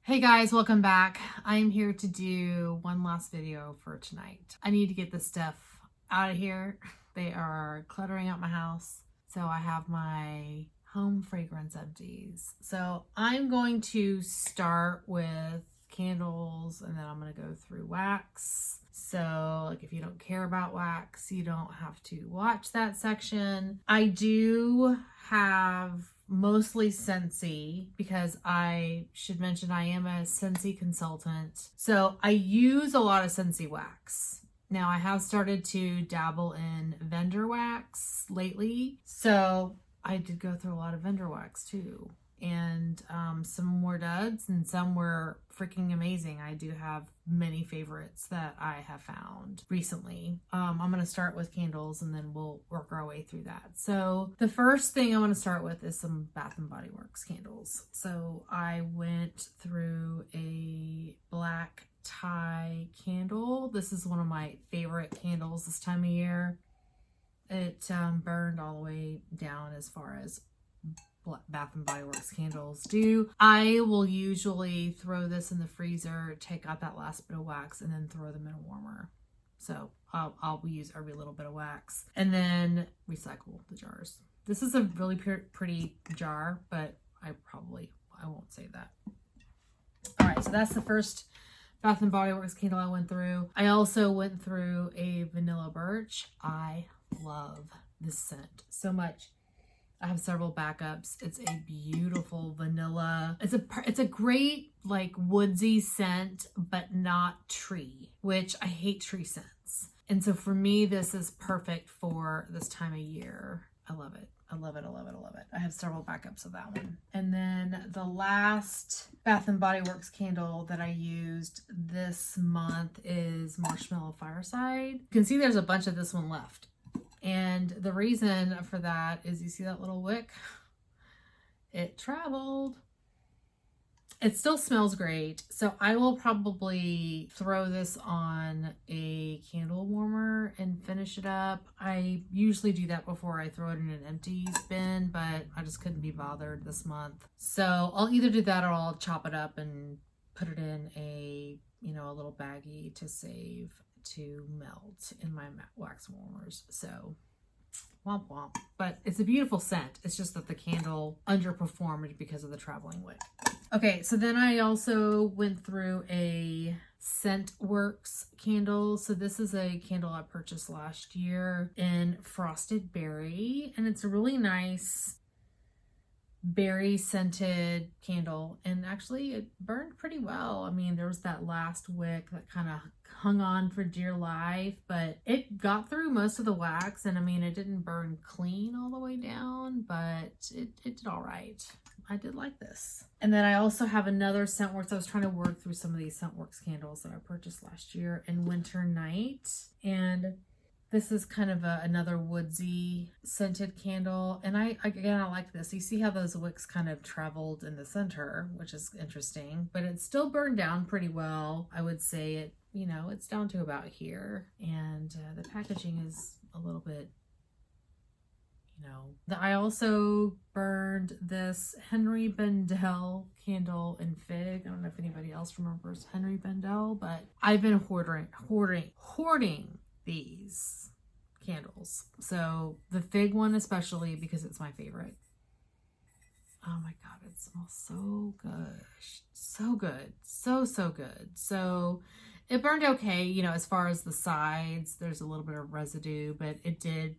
Hey guys, welcome back. I'm here to do one last video for tonight. I need to get this stuff out of here. They are cluttering up my house. So I have my home fragrance empties. So I'm going to start with candles and then I'm going to go through wax. So like if you don't care about wax, you don't have to watch that section. I do have mostly Scentsy because I should mention I am a Scentsy consultant. So I use a lot of Scentsy wax. Now I have started to dabble in vendor wax lately. So I did go through a lot of vendor wax too. And some were duds and some were freaking amazing. I do have many favorites that I have found recently. I'm going to start with candles and then we'll work our way through that. So the first thing I want to start with is some Bath and Body Works candles. So I went through a black tie candle. This is one of my favorite candles this time of year. It burned all the way down as far as Bath and Body Works candles do. I will usually throw this in the freezer, take out that last bit of wax, and then throw them in a warmer. So I'll use every little bit of wax and then recycle the jars. This is a really pretty jar, but I won't say that. All right, so that's the first Bath and Body Works candle I went through. I also went through a vanilla birch. I love this scent so much. I have several backups. It's a beautiful vanilla. It's a great like woodsy scent, but not tree, which I hate tree scents. And so for me, this is perfect for this time of year. I love it. I love it. I love it. I love it. I have several backups of that one. And then the last Bath and Body Works candle that I used this month is Marshmallow Fireside. You can see there's a bunch of this one left. And the reason for that is you see that little wick? It traveled. It still smells great. So I will probably throw this on a candle warmer and finish it up. I usually do that before I throw it in an empties bin, but I just couldn't be bothered this month. So I'll either do that or I'll chop it up and put it in a little baggie to save to melt in my wax warmers. So womp womp. But it's a beautiful scent. It's just that the candle underperformed because of the traveling wick. Okay, so then I also went through a Scentworks candle. So this is a candle I purchased last year in Frosted Berry, and it's a really nice berry scented candle, and actually it burned pretty well. I mean, there was that last wick that kind of hung on for dear life, but it got through most of the wax, and I mean, it didn't burn clean all the way down, but it did all right. I did like this. And then I also have another Scentworks. I was trying to work through some of these Scentworks candles that I purchased last year in Winter Night, and this is kind of another woodsy scented candle. And I like this. You see how those wicks kind of traveled in the center, which is interesting, but it still burned down pretty well. I would say it's down to about here. And the packaging is a little bit, I also burned this Henry Bendel candle in Fig. I don't know if anybody else remembers Henry Bendel, but I've been hoarding these candles. So the Fig one especially, because it's my favorite. Oh my god, it smells so good. So good. So good. So it burned okay, as far as the sides, there's a little bit of residue, but it did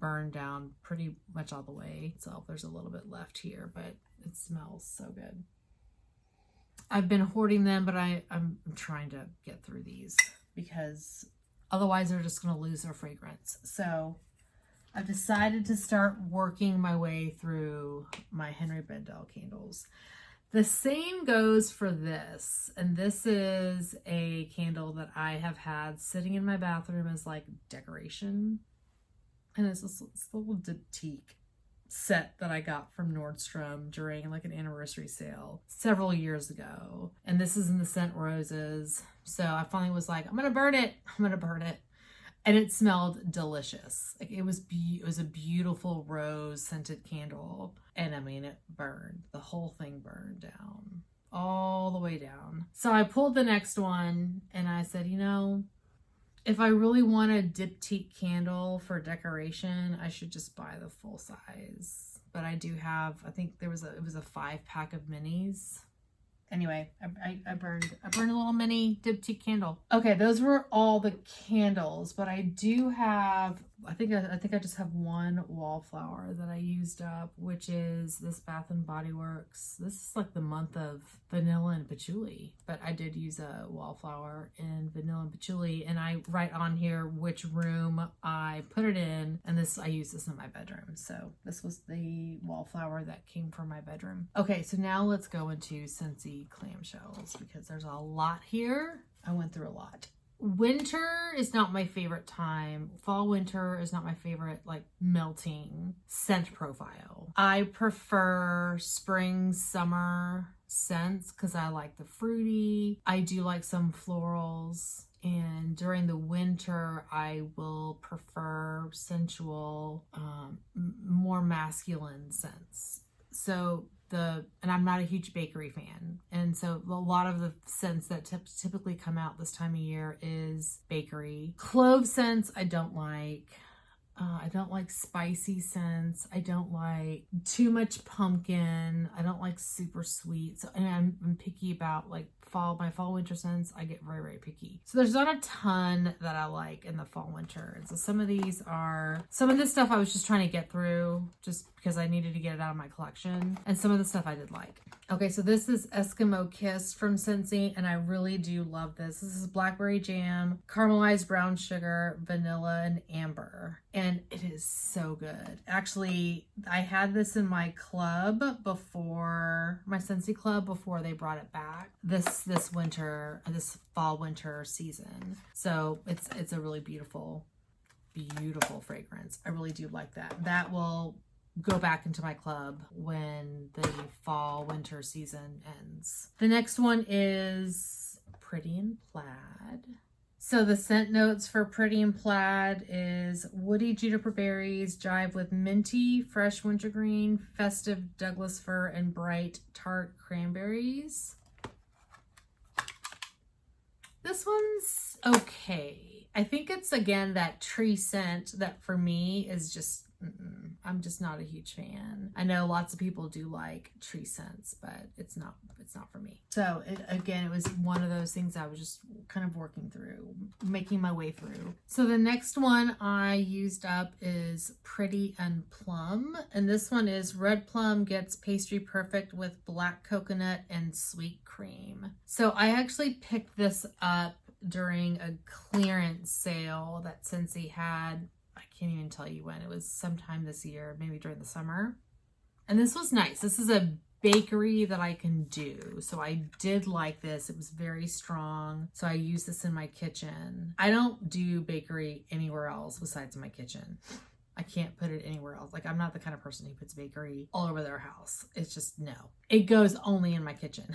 burn down pretty much all the way. So there's a little bit left here, but it smells so good. I've been hoarding them, but I'm trying to get through these because otherwise they're just going to lose their fragrance. So I've decided to start working my way through my Henry Bendel candles. The same goes for this. And this is a candle that I have had sitting in my bathroom as like decoration. And it's this little Detique set that I got from Nordstrom during like an anniversary sale several years ago. And this is in the scent Roses. So I finally was like, I'm going to burn it. And it smelled delicious. Like it was a beautiful rose scented candle. And I mean, it burned. The whole thing burned down. all the way down. So I pulled the next one and I said, you know, if I really want a diptyque candle for decoration, I should just buy the full size. But I do have, I think it was a 5-pack of minis. Anyway, I burned a little mini diptyque candle. Okay, those were all the candles, but I do have, I think I just have one wallflower that I used up, which is this Bath and Body Works. This is like the month of vanilla and patchouli, but I did use a wallflower in vanilla and patchouli, and I write on here which room I put it in, and I use this in my bedroom. So this was the wallflower that came from my bedroom. Okay, so now let's go into Scentsy clamshells because there's a lot here. I went through a lot. Winter is not my favorite time. Fall, winter is not my favorite, like, melting scent profile. I prefer spring, summer scents because I like the fruity. I do like some florals. And during the winter, I will prefer sensual, more masculine scents. So and I'm not a huge bakery fan. And so a lot of the scents that typically come out this time of year is bakery. Clove scents, I don't like. I don't like spicy scents. I don't like too much pumpkin. I don't like super sweet. So, and I'm picky about like my fall winter scents. I get very, very picky. So there's not a ton that I like in the fall winter. And so some of this stuff I was just trying to get through just because I needed to get it out of my collection. And some of the stuff I did like. Okay, so this is Eskimo Kiss from Scentsy, and I really do love this. This is blackberry jam, caramelized brown sugar, vanilla, and amber. And it is so good. Actually, I had this in my club before, my Scentsy club, before they brought it back this fall winter season. So it's a really beautiful, beautiful fragrance. I really do like that. That will go back into my club when the fall winter season ends. The next one is Pretty in Plaid. So the scent notes for Pretty in Plaid is woody juniper berries, jive with minty, fresh wintergreen, festive Douglas fir, and bright tart cranberries. This one's okay. I think it's, again, that tree scent that for me is just, I'm just not a huge fan. I know lots of people do like tree scents, but it's not for me. So it was one of those things I was just kind of working through, making my way through. So the next one I used up is Pretty and Plum. And this one is Red Plum Gets Pastry Perfect with Black Coconut and Sweet Cream. So I actually picked this up during a clearance sale that Scentsy had. I can't even tell you when. It was sometime this year, maybe during the summer. And this was nice. This is a bakery that I can do. So I did like this. It was very strong. So I use this in my kitchen. I don't do bakery anywhere else besides my kitchen. I can't put it anywhere else. Like, I'm not the kind of person who puts bakery all over their house. It's just no. It goes only in my kitchen.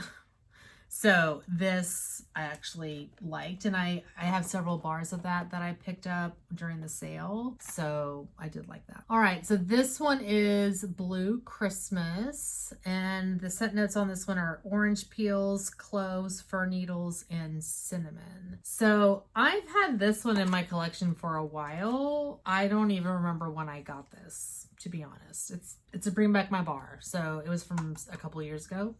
So this I actually liked, and I have several bars of that I picked up during the sale. So I did like that. All right, so this one is Blue Christmas, and the scent notes on this one are orange peels, cloves, fir needles, and cinnamon. So I've had this one in my collection for a while. I don't even remember when I got this, to be honest. It's a bring back my bar. So it was from a couple of years ago.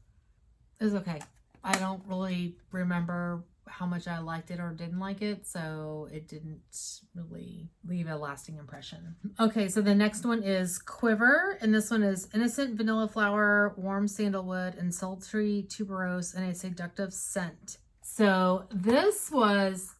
It was okay. I don't really remember how much I liked it or didn't like it, so it didn't really leave a lasting impression. Okay, so the next one is Quiver, and this one is innocent vanilla flower, warm sandalwood, and sultry tuberose, and a seductive scent. So this was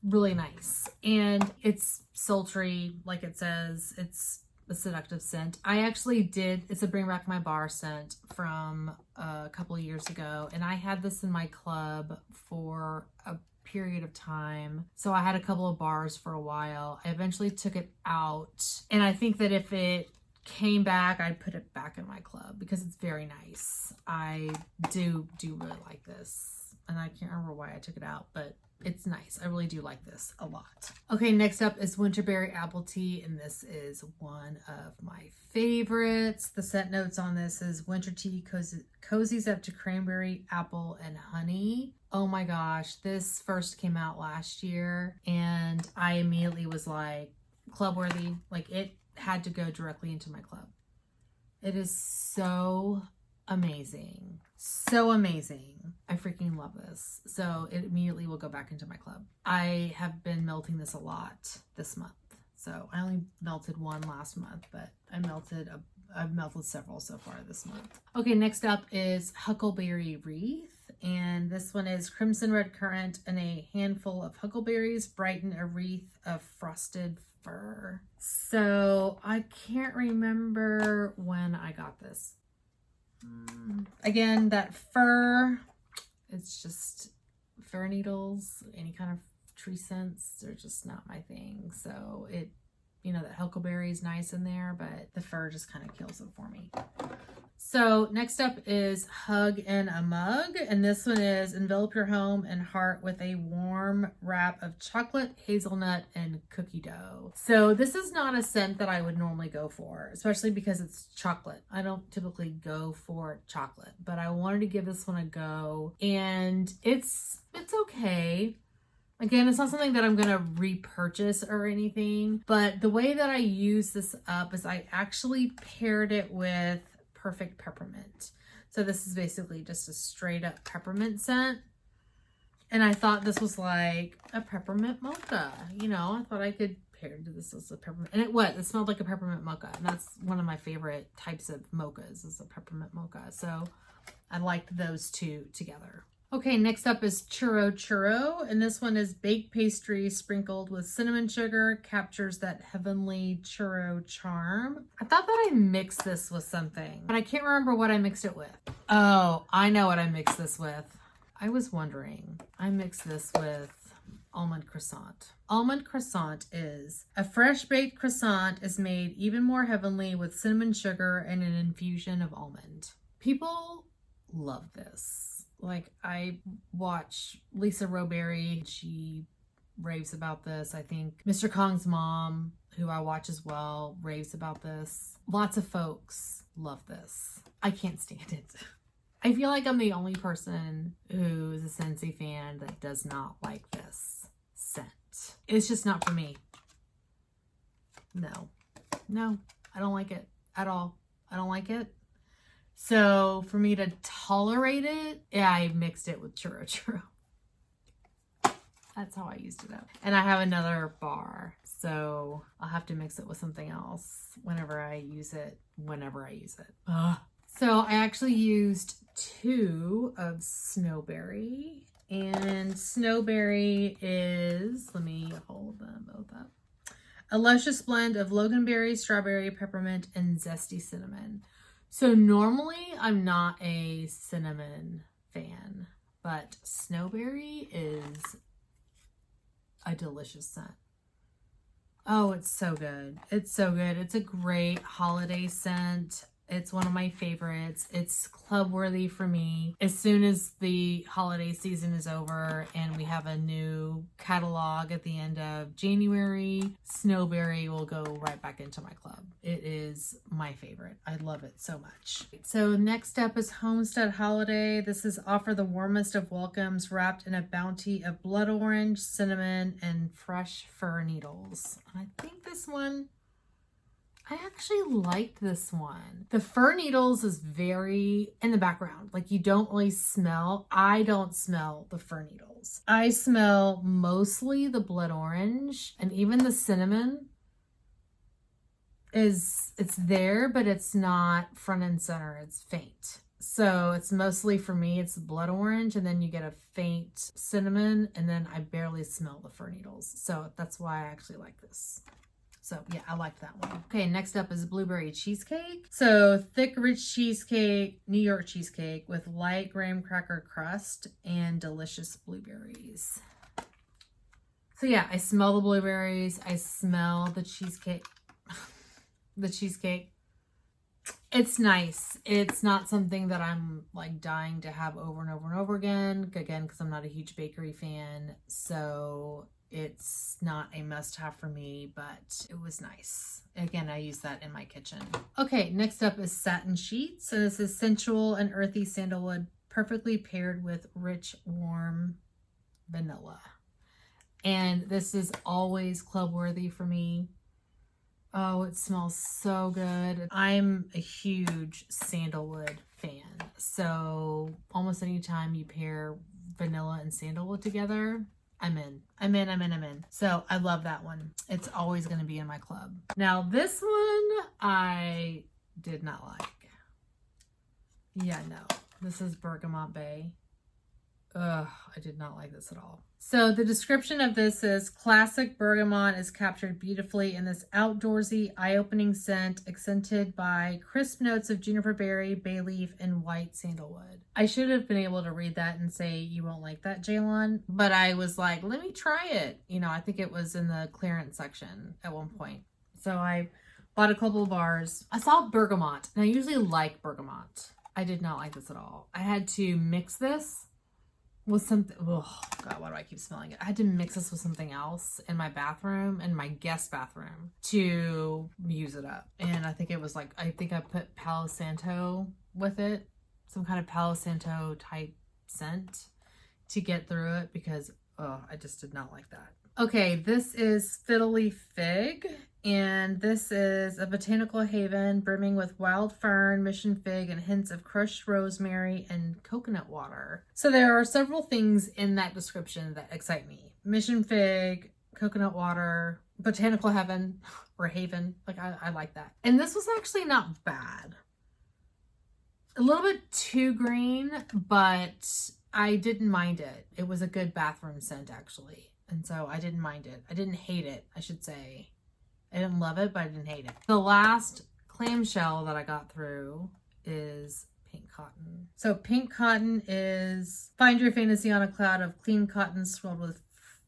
really nice, and it's sultry, like it says. It's a seductive scent. It's a bring back my bar scent from a couple of years ago, and I had this in my club for a period of time. So I had a couple of bars for a while. I eventually took it out, and I think that if it came back, I'd put it back in my club because it's very nice. I do really like this. and I can't remember why I took it out, but it's nice. I really do like this a lot. Okay, next up is Winterberry Apple Tea, and this is one of my favorites. The scent notes on this is winter tea cozies up to cranberry, apple, and honey. Oh my gosh, this first came out last year, and I immediately was like, club worthy. Like, it had to go directly into my club. It is so amazing. So amazing. I freaking love this. So it immediately will go back into my club. I have been melting this a lot this month. So I only melted one last month, but I've melted several so far this month. Okay, next up is Huckleberry Wreath. And this one is crimson red currant and a handful of huckleberries brighten a wreath of frosted fir. So I can't remember when I got this. Again, that fir, it's just fir needles, any kind of tree scents, they're just not my thing. So it, you know, that huckleberry is nice in there, but the fir just kind of kills it for me. So next up is Hug in a Mug, and this one is envelop your home and heart with a warm wrap of chocolate, hazelnut, and cookie dough. So this is not a scent that I would normally go for, especially because it's chocolate. I don't typically go for chocolate, but I wanted to give this one a go, and it's okay. Again, it's not something that I'm going to repurchase or anything, but the way that I use this up is I actually paired it with Perfect Peppermint. So this is basically just a straight up peppermint scent. And I thought this was like a peppermint mocha. You know, I thought I could pair this as a peppermint. And it smelled like a peppermint mocha. And that's one of my favorite types of mochas, is a peppermint mocha. So I liked those two together. Okay, next up is Churro Churro, and this one is baked pastry sprinkled with cinnamon sugar, captures that heavenly churro charm. I thought that I mixed this with something, but I can't remember what I mixed it with. Oh, I know what I mixed this with. I was wondering. I mixed this with almond croissant. Almond croissant is a fresh baked croissant is made even more heavenly with cinnamon sugar and an infusion of almond. People love this. Like, I watch Lisa Roberry. She raves about this. I think Mr. Kong's mom, who I watch as well, raves about this. Lots of folks love this. I can't stand it. I feel like I'm the only person who's a Scentsy fan that does not like this scent. It's just not for me. No, I don't like it at all. I don't like it. So for me to tolerate it, yeah, I mixed it with Churro Churro. That's how I used it up. And I have another bar, so I'll have to mix it with something else whenever I use it. Ugh. So I actually used 2 of Snowberry. And Snowberry is, let me hold them both up. A luscious blend of loganberry, strawberry, peppermint, and zesty cinnamon. So normally I'm not a cinnamon fan, but Snowberry is a delicious scent. Oh, it's so good. It's so good. It's a great holiday scent. It's one of my favorites. It's club worthy for me. As soon as the holiday season is over and we have a new catalog at the end of January, Snowberry will go right back into my club. It is my favorite. I love it so much. So next up is Homestead Holiday. This is offer the warmest of welcomes wrapped in a bounty of blood orange, cinnamon, and fresh fir needles. And I think this one, I actually liked this one. The fir needles is very in the background. Like, you don't really smell. I don't smell the fir needles. I smell mostly the blood orange, and even the cinnamon it's there, but it's not front and center. It's faint. So it's mostly, for me, it's blood orange, and then you get a faint cinnamon, and then I barely smell the fir needles. So that's why I actually like this. So yeah, I like that one. Okay, next up is blueberry cheesecake. So thick, rich cheesecake, New York cheesecake with light graham cracker crust and delicious blueberries. So yeah, I smell the blueberries. I smell the cheesecake. The cheesecake. It's nice. It's not something that I'm like dying to have over and over and over again. Again, because I'm not a huge bakery fan. So it's not a must-have for me, but it was nice. Again, I use that in my kitchen. Okay, next up is satin sheets. And this is sensual and earthy sandalwood, perfectly paired with rich, warm vanilla. And this is always club worthy for me. Oh, it smells so good. I'm a huge sandalwood fan. So almost any time you pair vanilla and sandalwood together, I'm in. So I love that one. It's always going to be in my club. Now this one I did not like. Yeah, no. This is Bergamot Bay. Ugh, I did not like this at all. So the description of this is classic bergamot is captured beautifully in this outdoorsy, eye-opening scent accented by crisp notes of juniper berry, bay leaf, and white sandalwood. I should have been able to read that and say you won't like that, Jaylon, but I was like, let me try it. You know, I think it was in the clearance section at one point. So I bought a couple of bars. I saw bergamot, and I usually like bergamot. I did not like this at all. I had to mix this with something. Oh God, why do I keep smelling it? I had to mix this with something else in my bathroom, in my guest bathroom, to use it up. And I think it was like, I think I put Palo Santo with it, some kind of Palo Santo type scent to get through it, because I just did not like that. Okay, this is Fiddly Fig, and this is a botanical haven brimming with wild fern, mission fig, and hints of crushed rosemary and coconut water. So there are several things in that description that excite me. Mission fig, coconut water, botanical heaven or haven. Like I like that. And this was actually not bad. A little bit too green, but I didn't mind it. It was a good bathroom scent actually. And so I didn't mind it. I didn't hate it, I should say. I didn't love it, but I didn't hate it. The last clamshell that I got through is Pink Cotton. So Pink Cotton is find your fantasy on a cloud of clean cotton swirled with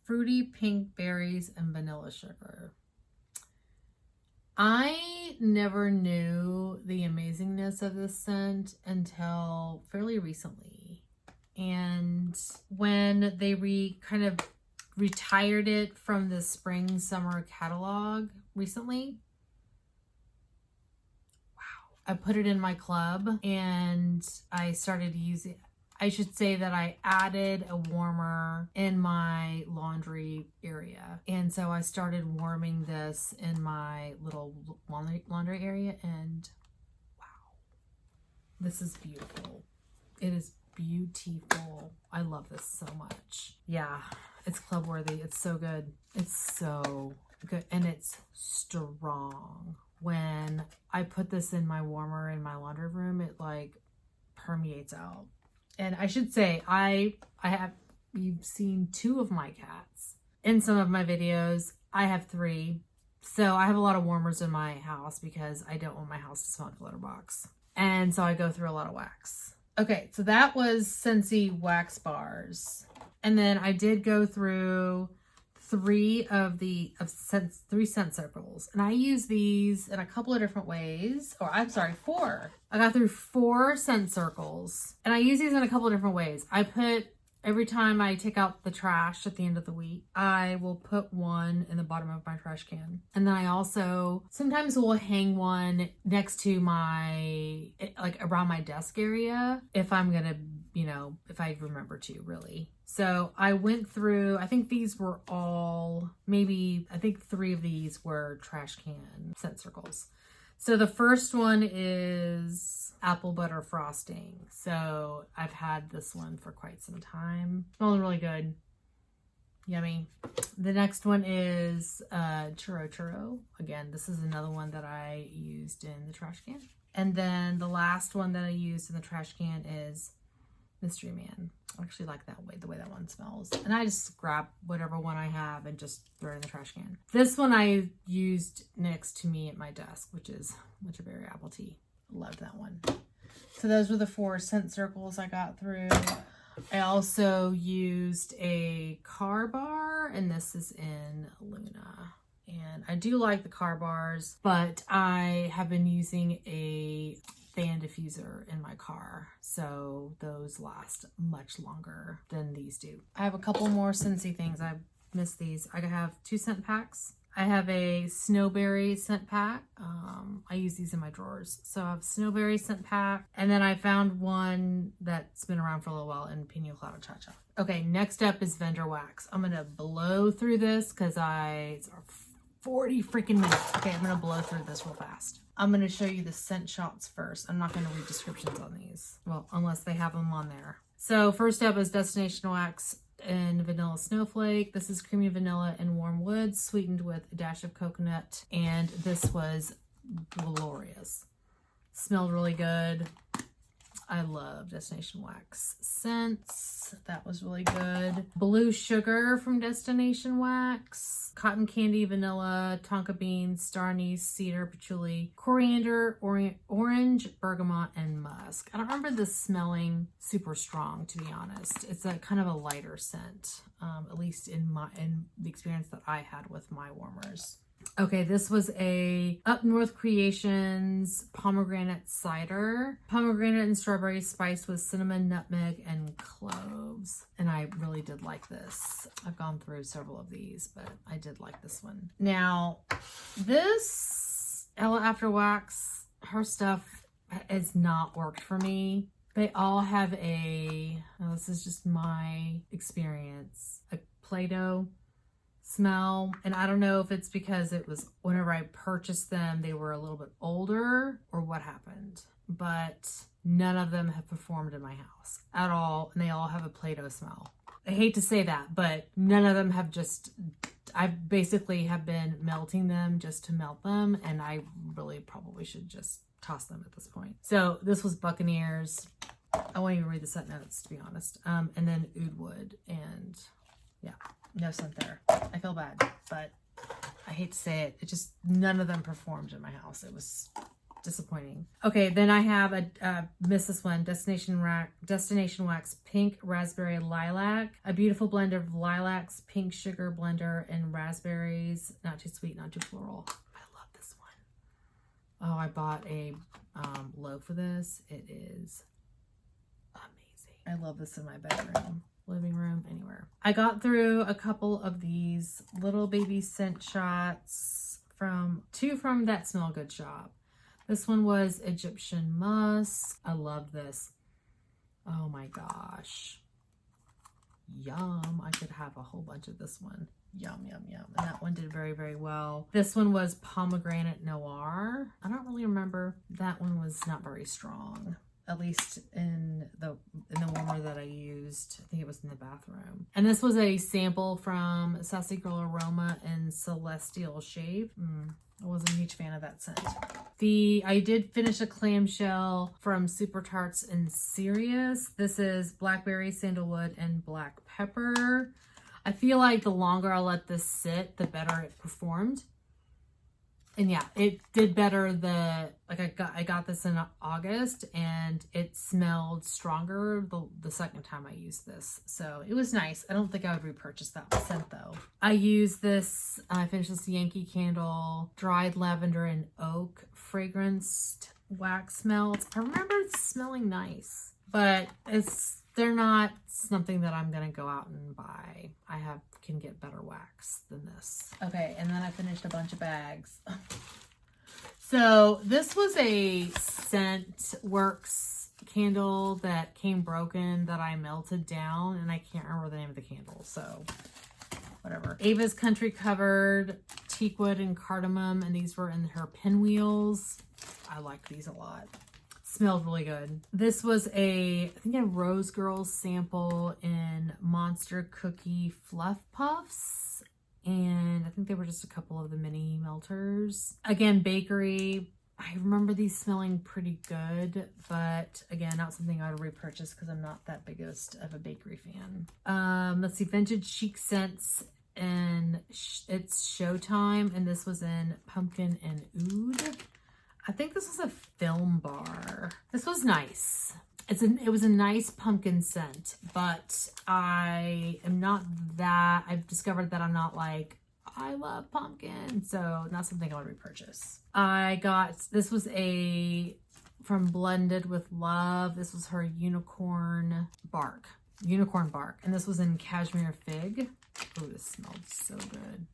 fruity pink berries and vanilla sugar. I never knew the amazingness of this scent until fairly recently. And when they kind of retired it from the spring summer catalog recently, wow, I put it in my club and I started using, I should say that I added a warmer in my laundry area, and so I started warming this in my little laundry area, and wow, this is beautiful. It is beautiful. I love this so much. Yeah, it's club worthy. It's so good. It's so good, and it's strong. When I put this in my warmer in my laundry room, it like permeates out. And I should say, you've seen 2 of my cats in some of my videos. I have 3. So I have a lot of warmers in my house because I don't want my house to smell like a litter box. And so I go through a lot of wax. Okay, so that was Scentsy wax bars. And then I did go through 3 scent circles. And I use these in a couple of different ways. Or I'm sorry, 4. I got through 4 scent circles. And I use these in a couple of different ways. Every time I take out the trash at the end of the week, I will put one in the bottom of my trash can. And then I also sometimes will hang one next to around my desk area if I'm going to, if I remember to, really. So I went through, I think these were all, I think 3 of these were trash can scent circles. So the first one is apple butter frosting. So I've had this one for quite some time. Smells really good. Yummy. The next one is churro churro. Again, this is another one that I used in the trash can. And then the last one that I used in the trash can is Mystery Man. I actually like the way that one smells. And I just grab whatever one I have and just throw it in the trash can. This one I used next to me at my desk, which is Winter Berry Apple Tea. Loved that one. So those were the 4 scent circles I got through. I also used a car bar, and this is in Luna. And I do like the car bars, but I have been using a fan diffuser in my car, so those last much longer than these do. I have a couple more Scentsy things. I missed these. I have 2 scent packs. I have a snowberry scent pack. I use these in my drawers. So I have a snowberry scent pack. And then I found one that's been around for a little while in Pina Colada Cha-Cha. Okay, next up is vendor wax. I'm going to blow through this because it's 40 freaking minutes. Okay, I'm going to blow through this real fast. I'm going to show you the scent shots first. I'm not going to read descriptions on these. Well, unless they have them on there. So first up is Destination Wax in Vanilla Snowflake. This is creamy vanilla and warm woods, sweetened with a dash of coconut, and this was glorious. Smelled really good. I love Destination Wax scents. That was really good. Blue Sugar from Destination Wax. Cotton candy, vanilla, tonka beans, star anise, cedar, patchouli, coriander, orange, bergamot, and musk. I don't remember this smelling super strong, to be honest. It's a kind of a lighter scent, at least in the experience that I had with my warmers. Okay, this was a Up North Creations pomegranate cider. Pomegranate and strawberry spiced with cinnamon, nutmeg, and cloves. And I really did like this. I've gone through several of these, but I did like this one. Now, this Ella After Wax, her stuff has not worked for me. They all have this is just my experience, a Play-Doh smell, and I don't know if it's because it was whenever I purchased them they were a little bit older or what happened, but none of them have performed in my house at all, and they all have a Play-Doh smell. I hate to say that, but none of them have I basically have been melting them just to melt them, and I really probably should just toss them at this point. So this was Buccaneers. I won't even read the set notes, to be honest. And then Oud Wood, and yeah, no scent there. I feel bad, but I hate to say it. None of them performed in my house. It was disappointing. Okay, then I have missed this one, Destination Wax Pink Raspberry Lilac. A beautiful blend of lilacs, pink sugar blender, and raspberries. Not too sweet, not too floral. I love this one. Oh, I bought a loaf of this. It is amazing. I love this in my bedroom, living room, anywhere. I got through a couple of these little baby scent shots two from That Smell Good shop. This one was Egyptian Musk. I love this. Oh my gosh. Yum. I could have a whole bunch of this one. Yum, yum, yum. And that one did very, very well. This one was Pomegranate Noir. I don't really remember. That one was not very strong, at least in the warmer that I used. I think it was in the bathroom. And this was a sample from Sassy Girl Aroma in Celestial Shave. I wasn't a huge fan of that scent. I did finish a clamshell from Super Tarts and Serious. This is Blackberry, Sandalwood, and Black Pepper. I feel like the longer I let this sit, the better it performed. And yeah, it did better. I got this in August, and it smelled stronger the second time I used this. So it was nice. I don't think I would repurchase that scent though. I used this, I finished this Yankee Candle Dried Lavender and Oak fragranced wax smells. I remember it smelling nice, but they're not something that I'm gonna go out and buy. Can get better wax than this. Okay, and then I finished a bunch of bags. So this was a Scent Works candle that came broken that I melted down, and I can't remember the name of the candle, so whatever. Ava's Country Covered Teakwood and Cardamom, and these were in her pinwheels. I like these a lot. Smelled really good. This was I think a Rose Girls sample in Monster Cookie Fluff Puffs. And I think they were just a couple of the mini melters. Again, bakery. I remember these smelling pretty good, but again, not something I would repurchase because I'm not that biggest of a bakery fan. Let's see, Vintage Chic Scents, and it's Showtime, and this was in Pumpkin and Oud. I think this was a Film Bar. This was nice. It was a nice pumpkin scent, but I've discovered that I'm not like, I love pumpkin, so not something I would repurchase. This was a from Blended with Love. This was her Unicorn Bark. And this was in Cashmere Fig. Oh, this smelled so good.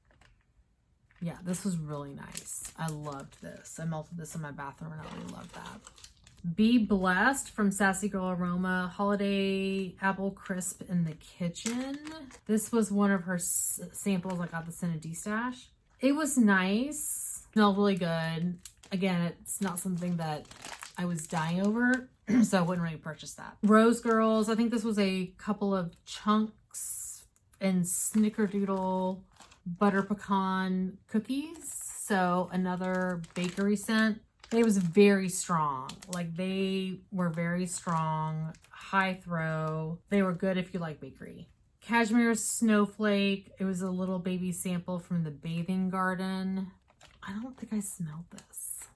Yeah, this was really nice. I loved this. I melted this in my bathroom and I really loved that. Be Blessed from Sassy Girl Aroma. Holiday Apple Crisp in the Kitchen. This was one of her samples. I got this in a D-stash. It was nice. Smelled really good. Again, it's not something that I was dying over, so I wouldn't really purchase that. Rose Girls. I think this was a couple of chunks and Snickerdoodle butter pecan cookies. So another bakery scent. It was very strong. Like, they were very strong, high throw. They were good if you like bakery. Cashmere Snowflake. It was a little baby sample from the Bathing Garden. I don't think I smelled this,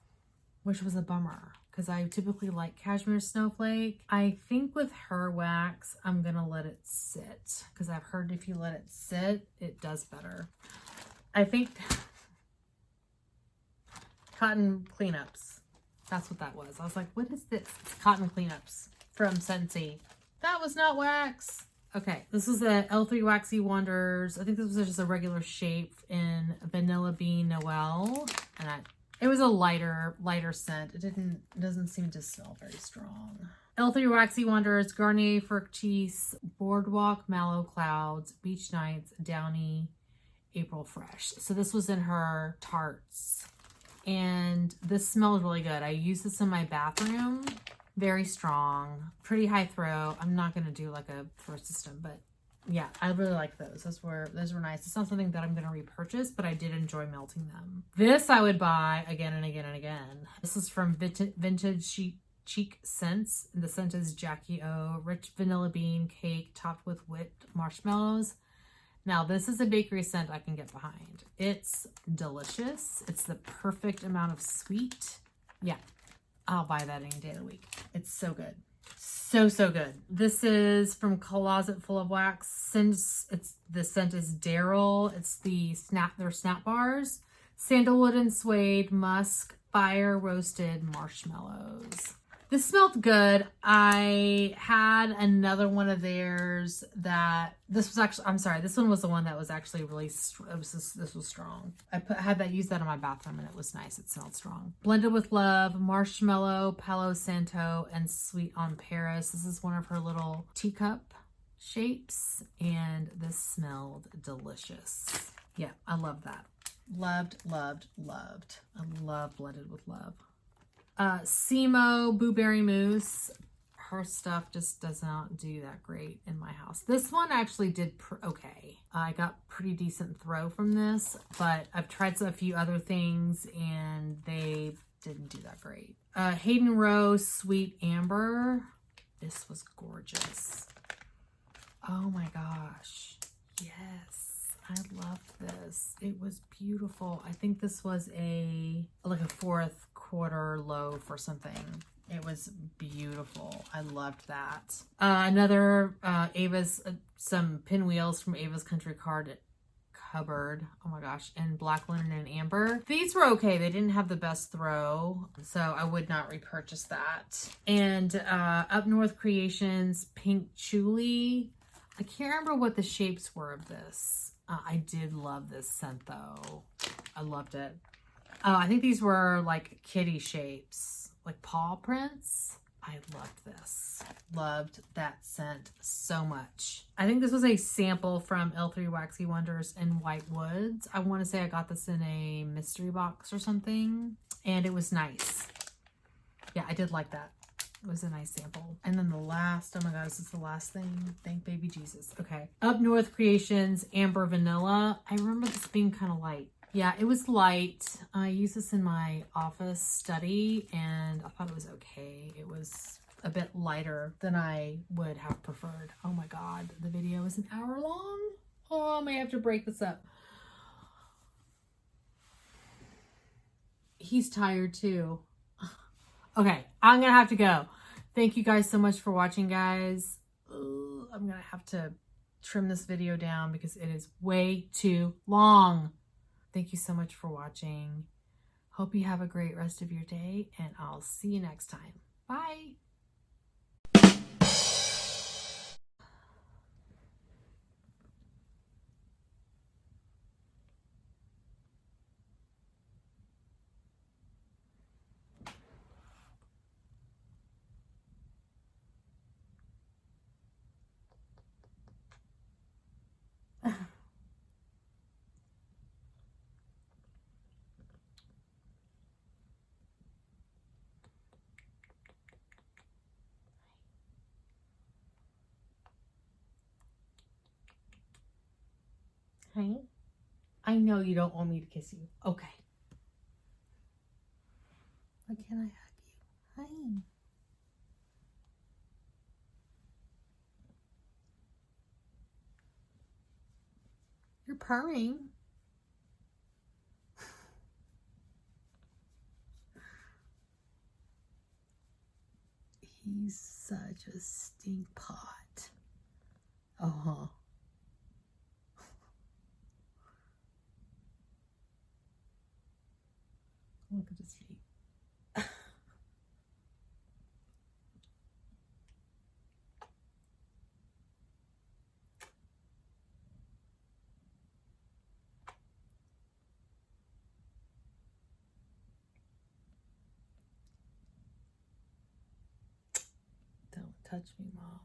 which was a bummer because I typically like Cashmere Snowflake. I think with her wax, I'm going to let it sit because I've heard if you let it sit, it does better. I think Cotton Cleanups. That's what that was. I was like, what is this? It's Cotton Cleanups from Scentsy. That was not wax. Okay, this is the L3 Waxy Wonders. I think this was just a regular shape in Vanilla Bean Noel. And it was a lighter scent. It doesn't seem to smell very strong. L3 Waxy Wonders, Garnier Fructis, Boardwalk Mallow Clouds, Beach Nights, Downy, April Fresh. So this was in her tarts. And this smells really good. I use this in my bathroom. Very strong, pretty high throw. I'm not going to do like a throw system, but yeah, I really like those. Those were nice. It's not something that I'm going to repurchase, but I did enjoy melting them. This I would buy again and again and again. This is from Vintage Cheek Scents. The scent is Jackie O. Rich vanilla bean cake topped with whipped marshmallows. Now, this is a bakery scent I can get behind. It's delicious. It's the perfect amount of sweet. Yeah, I'll buy that any day of the week. It's so good. So good. This is from Closet Full of Wax. Since the scent is Daryl. It's their snap bars. Sandalwood and suede, musk, fire roasted marshmallows. This smelled good. I had another one of theirs that this one was the one that was actually really, this was strong. I used that in my bathroom and it was nice. It smelled strong. Blended with Love, Marshmallow, Palo Santo, and Sweet on Paris. This is one of her little teacup shapes and this smelled delicious. Yeah, I love that. Loved. I love Blended with Love. Simo Blueberry Mousse. Her stuff just does not do that great in my house. This one actually did okay. I got pretty decent throw from this, but I've tried a few other things and they didn't do that great. Hayden Rowe Sweet Amber. This was gorgeous. Oh my gosh. Yes. I loved this. It was beautiful. I think this was like a fourth quarter loaf or something. It was beautiful. I loved that. Another Ava's, some pinwheels from Ava's Country Cupboard. Oh my gosh. And Black Linen and Amber. These were okay. They didn't have the best throw, so I would not repurchase that. And Up North Creations Pink Chuli. I can't remember what the shapes were of this. I did love this scent though. I loved it. I think these were like kitty shapes, like paw prints. I loved this. Loved that scent so much. I think this was a sample from L3 Waxy Wonders in White Woods. I want to say I got this in a mystery box or something, and it was nice. Yeah, I did like that. It was a nice sample. And then the last, oh my god, this is the last thing. Thank baby Jesus. Okay. Up North Creations Amber Vanilla. I remember this being kind of light. Yeah, it was light. I used this in my office study and I thought it was okay. It was a bit lighter than I would have preferred. Oh my god, the video is an hour long. Oh, I may have to break this up. He's tired too. Okay, I'm gonna have to go. Thank you guys so much for watching, guys. I'm gonna have to trim this video down because it is way too long. Thank you so much for watching. Hope you have a great rest of your day, and I'll see you next time. Bye. Hi. I know you don't want me to kiss you. Okay. But can I hug you? Hi. You're purring. He's such a stink pot. Uh-huh. Look at his feet. Don't touch me, Mom.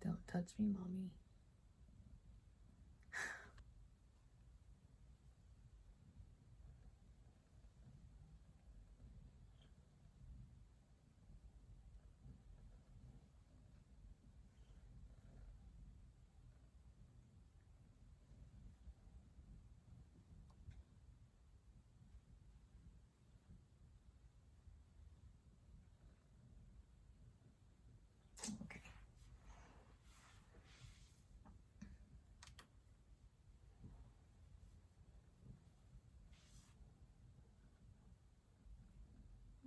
Don't touch me, Mommy. Okay.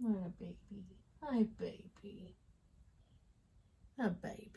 What a baby. Hi, baby. A baby.